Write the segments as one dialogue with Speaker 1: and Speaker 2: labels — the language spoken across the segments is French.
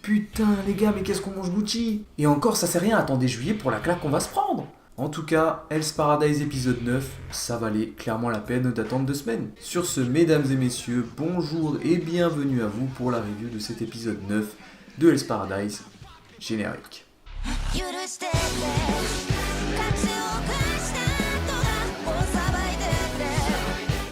Speaker 1: Putain les gars, mais qu'est-ce qu'on mange Gucci? Et encore ça sert rien, attendez juillet pour la claque qu'on va se prendre. En tout cas, Hell's Paradise épisode 9, ça valait clairement la peine d'attendre 2 semaines. Sur ce, mesdames et messieurs, bonjour et bienvenue à vous pour la review de cet épisode 9 de Hell's Paradise, générique.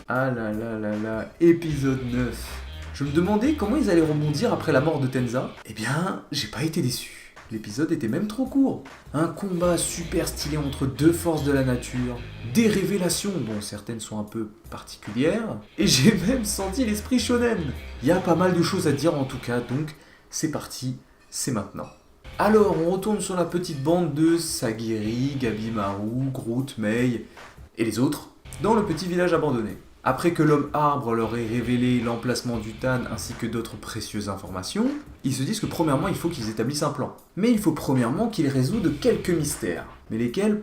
Speaker 1: Ah là là là là, épisode 9. Je me demandais comment ils allaient rebondir après la mort de Tenza. Eh bien, j'ai pas été déçu. L'épisode était même trop court. Un combat super stylé entre deux forces de la nature, des révélations, bon certaines sont un peu particulières, et j'ai même senti l'esprit shonen. Il y a pas mal de choses à dire en tout cas, donc c'est parti, c'est maintenant. Alors on retourne sur la petite bande de Sagiri, Gabimaru, Groot, Mei et les autres, dans le petit village abandonné. Après que l'homme arbre leur ait révélé l'emplacement du Tan ainsi que d'autres précieuses informations, ils se disent que premièrement il faut qu'ils établissent un plan. Mais il faut premièrement qu'ils résoudent quelques mystères. Mais lesquels,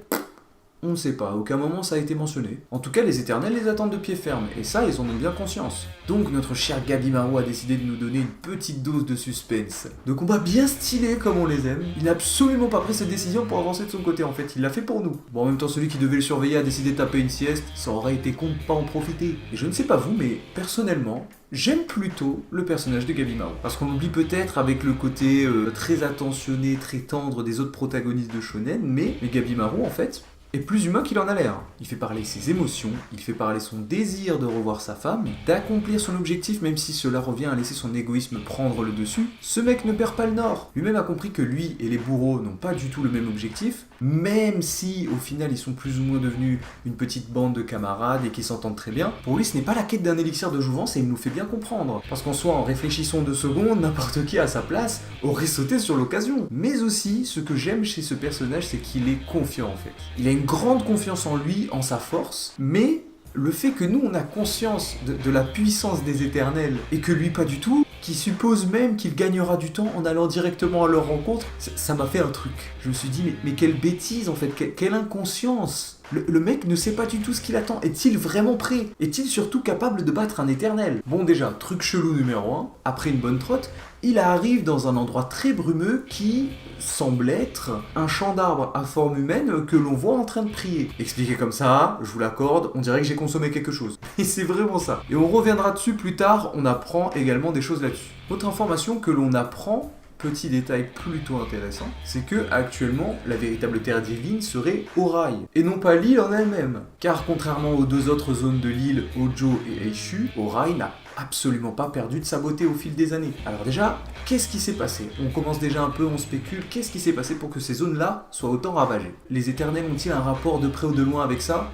Speaker 1: on ne sait pas, à aucun moment ça a été mentionné. En tout cas les éternels les attendent de pied ferme, et ça ils en ont bien conscience. Donc notre cher Gabimaru a décidé de nous donner une petite dose de suspense. De combats bien stylés comme on les aime. Il n'a absolument pas pris cette décision pour avancer de son côté en fait, il l'a fait pour nous. Bon en même temps celui qui devait le surveiller a décidé de taper une sieste, ça aurait été con de pas en profiter. Et je ne sais pas vous, mais personnellement, j'aime plutôt le personnage de Gabimaru. Parce qu'on oublie peut-être avec le côté très attentionné, très tendre des autres protagonistes de shonen, mais Gabimaru en fait est plus humain qu'il en a l'air. Il fait parler ses émotions, il fait parler son désir de revoir sa femme, d'accomplir son objectif même si cela revient à laisser son égoïsme prendre le dessus. Ce mec ne perd pas le nord. Lui-même a compris que lui et les bourreaux n'ont pas du tout le même objectif, même si au final ils sont plus ou moins devenus une petite bande de camarades et qui s'entendent très bien. Pour lui ce n'est pas la quête d'un élixir de jouvence et il nous fait bien comprendre. Parce qu'en soi, en réfléchissant 2 secondes, n'importe qui à sa place aurait sauté sur l'occasion. Mais aussi, ce que j'aime chez ce personnage, c'est qu'il est confiant en fait. Il a une grande confiance en lui, en sa force, mais le fait que nous on a conscience de la puissance des éternels et que lui pas du tout, qui suppose même qu'il gagnera du temps en allant directement à leur rencontre, ça m'a fait un truc. Je me suis dit mais quelle bêtise en fait, quelle inconscience. Le mec ne sait pas du tout ce qu'il attend. Est-il vraiment prêt? Est-il surtout capable de battre un éternel? Bon déjà, truc chelou numéro 1, après une bonne trotte, il arrive dans un endroit très brumeux qui semble être un champ d'arbres à forme humaine que l'on voit en train de prier. Expliqué comme ça, je vous l'accorde, on dirait que j'ai consommé quelque chose. Et c'est vraiment ça. Et on reviendra dessus plus tard, on apprend également des choses là-dessus. Autre information que l'on apprend, petit détail plutôt intéressant, c'est que actuellement la véritable terre divine serait Ōrai, et non pas l'île en elle-même. Car contrairement aux 2 autres zones de l'île, Hojo et Eishu, Ōrai n'a absolument pas perdu de sa beauté au fil des années. Alors déjà, qu'est-ce qui s'est passé? On commence déjà un peu, on spécule, qu'est-ce qui s'est passé pour que ces zones-là soient autant ravagées? Les éternels ont-ils un rapport de près ou de loin avec ça?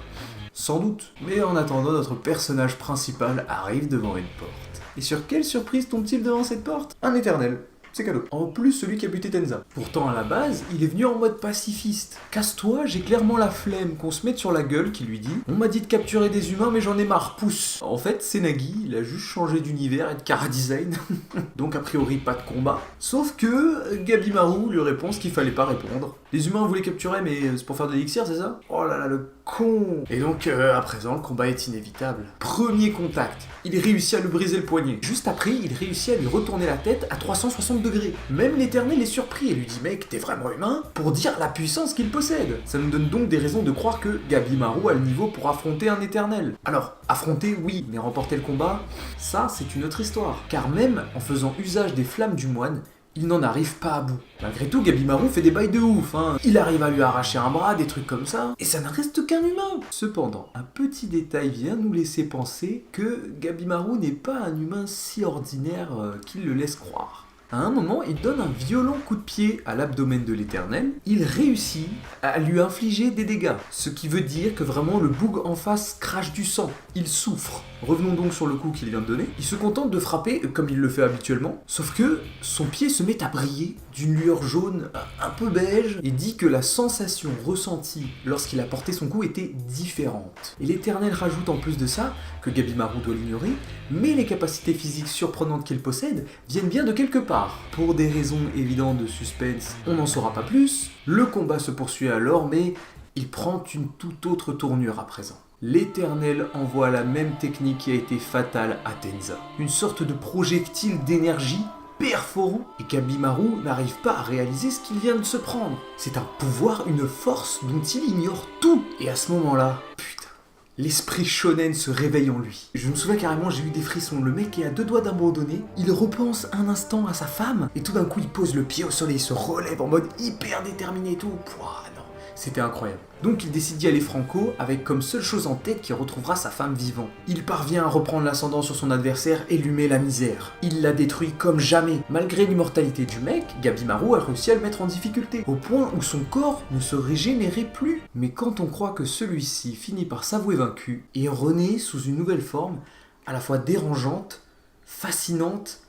Speaker 1: Sans doute. Mais en attendant, notre personnage principal arrive devant une porte. Et sur quelle surprise tombe-t-il devant cette porte? Un éternel. C'est cadeau. En plus, celui qui a buté Tenza. Pourtant, à la base, il est venu en mode pacifiste. Casse-toi, j'ai clairement la flemme qu'on se mette sur la gueule qui lui dit « On m'a dit de capturer des humains, mais j'en ai marre, pousse !» En fait, c'est Nagi, il a juste changé d'univers et de chara-design. Donc, a priori, pas de combat. Sauf que Gabimaru lui répond ce qu'il fallait pas répondre. Les humains voulaient capturer, mais c'est pour faire de l'élixir, c'est ça? Oh là là, le con! Et donc, à présent, le combat est inévitable. Premier contact. Il réussit à lui briser le poignet. Juste après, il réussit à lui retourner la tête à 360 degrés. Même l'éternel est surpris et lui dit « Mec, t'es vraiment humain ?» pour dire la puissance qu'il possède. Ça nous donne donc des raisons de croire que Gabimaru a le niveau pour affronter un éternel. Alors, affronter, oui, mais remporter le combat, ça, c'est une autre histoire. Car même en faisant usage des flammes du moine, il n'en arrive pas à bout. Malgré tout, Gabimaru fait des bails de ouf, hein. Il arrive à lui arracher un bras, des trucs comme ça, et ça ne reste qu'un humain. Cependant, un petit détail vient nous laisser penser que Gabimaru n'est pas un humain si ordinaire qu'il le laisse croire. À un moment, il donne un violent coup de pied à l'abdomen de l'éternel. Il réussit à lui infliger des dégâts. Ce qui veut dire que vraiment le boug en face crache du sang. Il souffre. Revenons donc sur le coup qu'il vient de donner. Il se contente de frapper comme il le fait habituellement. Sauf que son pied se met à briller d'une lueur jaune un peu beige et dit que la sensation ressentie lorsqu'il a porté son coup était différente. Et l'éternel rajoute en plus de ça que Gabimaru doit l'ignorer, mais les capacités physiques surprenantes qu'il possède viennent bien de quelque part. Pour des raisons évidentes de suspense, on n'en saura pas plus. Le combat se poursuit alors, mais il prend une toute autre tournure à présent. L'Éternel envoie la même technique qui a été fatale à Tenza. Une sorte de projectile d'énergie perforant et Gabimaru n'arrive pas à réaliser ce qu'il vient de se prendre. C'est un pouvoir, une force dont il ignore tout. Et à ce moment-là, putain, l'esprit shonen se réveille en lui. Je me souviens carrément, j'ai eu des frissons. Le mec est à deux doigts d'abandonner, il repense un instant à sa femme et tout d'un coup il pose le pied au sol et il se relève en mode hyper déterminé et tout. Pouah, non, c'était incroyable. Donc il décide d'y aller franco, avec comme seule chose en tête qu'il retrouvera sa femme vivant. Il parvient à reprendre l'ascendant sur son adversaire et lui met la misère. Il la détruit comme jamais. Malgré l'immortalité du mec, Gabimaru a réussi à le mettre en difficulté, au point où son corps ne se régénérait plus. Mais quand on croit que celui-ci finit par s'avouer vaincu, et renaît sous une nouvelle forme, à la fois dérangeante, fascinante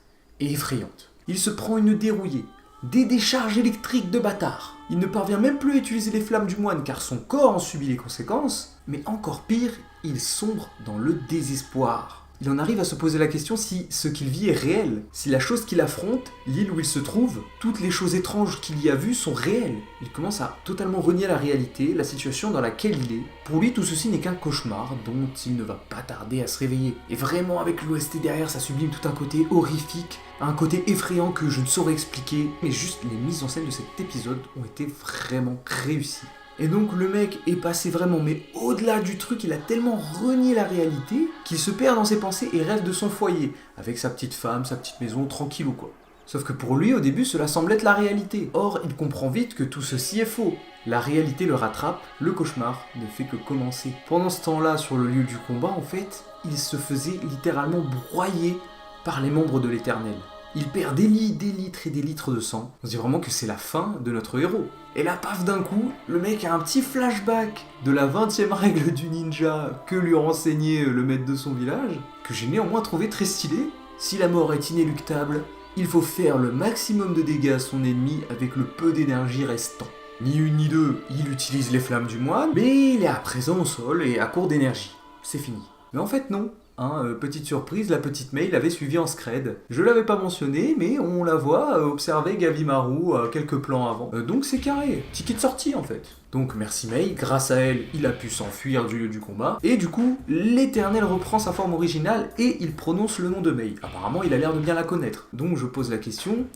Speaker 1: et effrayante. Il se prend une dérouillée, des décharges électriques de bâtard. Il ne parvient même plus à utiliser les flammes du moine car son corps en subit les conséquences, mais encore pire, il sombre dans le désespoir. Il en arrive à se poser la question si ce qu'il vit est réel, si la chose qu'il affronte, l'île où il se trouve, toutes les choses étranges qu'il y a vues sont réelles. Il commence à totalement renier la réalité, la situation dans laquelle il est. Pour lui, tout ceci n'est qu'un cauchemar dont il ne va pas tarder à se réveiller. Et vraiment, avec l'OST derrière, ça sublime tout un côté horrifique, un côté effrayant que je ne saurais expliquer, mais juste les mises en scène de cet épisode ont été vraiment réussies. Et donc le mec est passé vraiment, mais au-delà du truc, il a tellement renié la réalité qu'il se perd dans ses pensées et rêve de son foyer, avec sa petite femme, sa petite maison, tranquillou quoi. Sauf que pour lui, au début, cela semble être la réalité. Or, il comprend vite que tout ceci est faux. La réalité le rattrape, le cauchemar ne fait que commencer. Pendant ce temps-là, sur le lieu du combat, en fait, il se faisait littéralement broyer par les membres de l'Éternel. Il perd des litres et des litres de sang. On se dit vraiment que c'est la fin de notre héros. Et là, paf, d'un coup, le mec a un petit flashback de la 20e règle du ninja que lui renseignait le maître de son village, que j'ai néanmoins trouvé très stylé. Si la mort est inéluctable, il faut faire le maximum de dégâts à son ennemi avec le peu d'énergie restant. Ni une ni deux, il utilise les flammes du moine, mais il est à présent au sol et à court d'énergie. C'est fini. Mais en fait non. Petite surprise, la petite Mei l'avait suivi en scred. Je l'avais pas mentionné, mais on la voit observer Gabimaru quelques plans avant. Donc c'est carré, ticket de sortie en fait. Donc merci Mei, grâce à elle, il a pu s'enfuir du lieu du combat. Et du coup, l'Éternel reprend sa forme originale et il prononce le nom de Mei. Apparemment, il a l'air de bien la connaître. Donc je pose la question...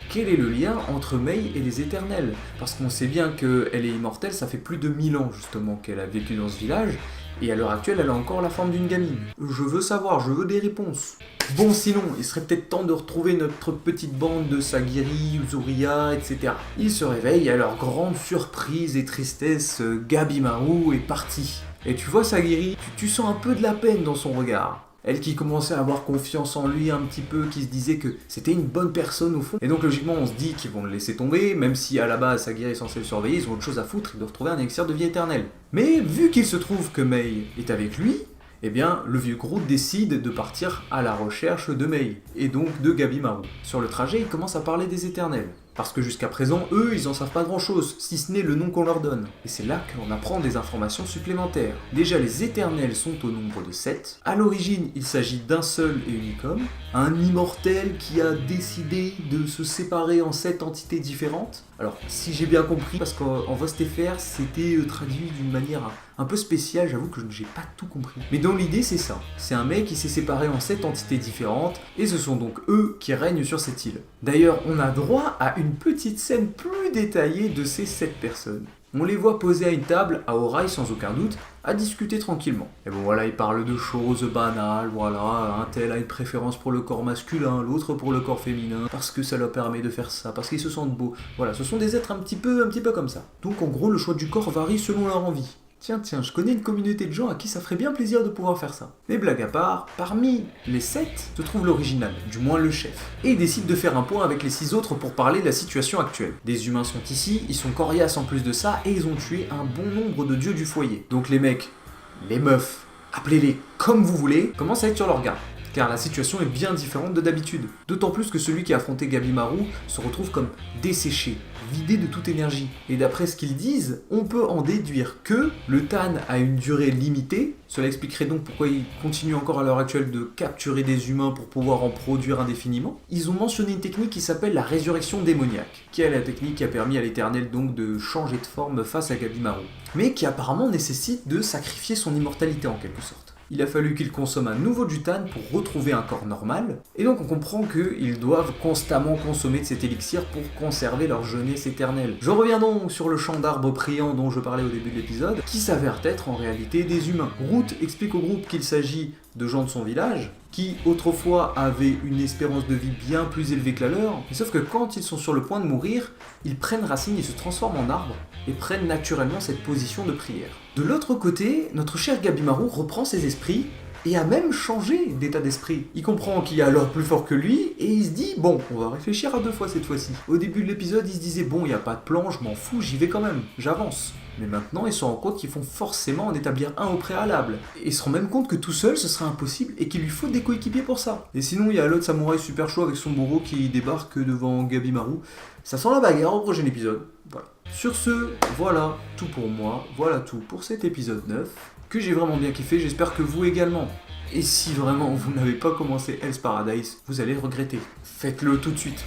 Speaker 1: Quel est le lien entre Mei et les Éternels? Parce qu'on sait bien qu'elle est immortelle, ça fait plus de 1000 ans justement qu'elle a vécu dans ce village, et à l'heure actuelle elle a encore la forme d'une gamine. Je veux savoir, je veux des réponses. Bon sinon, il serait peut-être temps de retrouver notre petite bande de Sagiri, Uzuriha, etc. Ils se réveillent et à leur grande surprise et tristesse, Gabimaru est parti. Et tu vois Sagiri, tu sens un peu de la peine dans son regard. Elle qui commençait à avoir confiance en lui un petit peu, qui se disait que c'était une bonne personne au fond. Et donc logiquement on se dit qu'ils vont le laisser tomber, même si à la base Sagiri est censé le surveiller, ils ont autre chose à foutre, ils doivent trouver un élixir de vie éternelle. Mais vu qu'il se trouve que Mei est avec lui, eh bien le vieux Groot décide de partir à la recherche de Mei, et donc de Gabimaru. Sur le trajet, il commence à parler des éternels. Parce que jusqu'à présent, eux, ils en savent pas grand chose, si ce n'est le nom qu'on leur donne. Et c'est là que l'on apprend des informations supplémentaires. Déjà, les éternels sont au nombre de 7. À l'origine, il s'agit d'un seul et unique homme, un immortel qui a décidé de se séparer en 7 entités différentes. Alors, si j'ai bien compris, parce qu'en VostFR, c'était traduit d'une manière un peu spéciale, j'avoue que je n'ai pas tout compris. Mais dans l'idée, c'est ça. C'est un mec qui s'est séparé en 7 entités différentes, et ce sont donc eux qui règnent sur cette île. D'ailleurs, on a droit à une petite scène plus détaillée de ces 7 personnes. On les voit posés à une table, à oreille sans aucun doute, à discuter tranquillement. Et bon voilà, ils parlent de choses banales, voilà, un tel a une préférence pour le corps masculin, l'autre pour le corps féminin, parce que ça leur permet de faire ça, parce qu'ils se sentent beaux. Voilà, ce sont des êtres un petit peu comme ça. Donc en gros, le choix du corps varie selon leur envie. Tiens, je connais une communauté de gens à qui ça ferait bien plaisir de pouvoir faire ça. Mais blague à part, parmi les 7 se trouve l'original, du moins le chef. Et il décide de faire un point avec les 6 autres pour parler de la situation actuelle. Des humains sont ici, ils sont coriaces en plus de ça, et ils ont tué un bon nombre de dieux du foyer. Donc les mecs, les meufs, appelez-les comme vous voulez, commencent à être sur leur garde. Car la situation est bien différente de d'habitude. D'autant plus que celui qui a affronté Gabimaru se retrouve comme desséché, vidé de toute énergie. Et d'après ce qu'ils disent, on peut en déduire que le Tan a une durée limitée. Cela expliquerait donc pourquoi ils continuent encore à l'heure actuelle de capturer des humains pour pouvoir en produire indéfiniment. Ils ont mentionné une technique qui s'appelle la résurrection démoniaque, qui est la technique qui a permis à l'Éternel donc de changer de forme face à Gabimaru, mais qui apparemment nécessite de sacrifier son immortalité en quelque sorte. Il a fallu qu'ils consomment à nouveau du Tan pour retrouver un corps normal, et donc on comprend qu'ils doivent constamment consommer de cet élixir pour conserver leur jeunesse éternelle. Je reviens donc sur le champ d'arbres priants dont je parlais au début de l'épisode, qui s'avère être en réalité des humains. Root explique au groupe qu'il s'agit de gens de son village, qui autrefois avaient une espérance de vie bien plus élevée que la leur, mais sauf que quand ils sont sur le point de mourir, ils prennent racine, ils se transforment en arbres, et prennent naturellement cette position de prière. De l'autre côté, notre cher Gabimaru reprend ses esprits, et a même changé d'état d'esprit. Il comprend qu'il y a alors plus fort que lui, et il se dit, bon, on va réfléchir à deux fois cette fois-ci. Au début de l'épisode, il se disait, bon, il n'y a pas de plan, je m'en fous, j'y vais quand même, j'avance. Mais maintenant, ils se rendent compte qu'il faut forcément en établir un au préalable. Et ils se rendent même compte que tout seul, ce serait impossible, et qu'il lui faut des coéquipiers pour ça. Et sinon, il y a l'autre samouraï super chaud avec son bourreau qui débarque devant Gabimaru. Ça sent la bagarre au prochain épisode. Voilà. Sur ce, voilà tout pour moi, voilà tout pour cet épisode 9, que j'ai vraiment bien kiffé, j'espère que vous également. Et si vraiment vous n'avez pas commencé Hell's Paradise, vous allez le regretter. Faites-le tout de suite.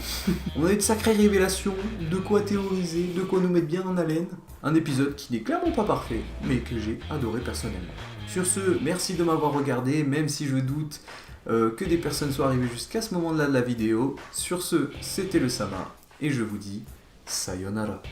Speaker 1: On a eu de sacrées révélations, de quoi théoriser, de quoi nous mettre bien en haleine. Un épisode qui n'est clairement pas parfait, mais que j'ai adoré personnellement. Sur ce, merci de m'avoir regardé, même si je doute que des personnes soient arrivées jusqu'à ce moment-là de la vidéo. Sur ce, c'était le Sama, et je vous dis sayonara.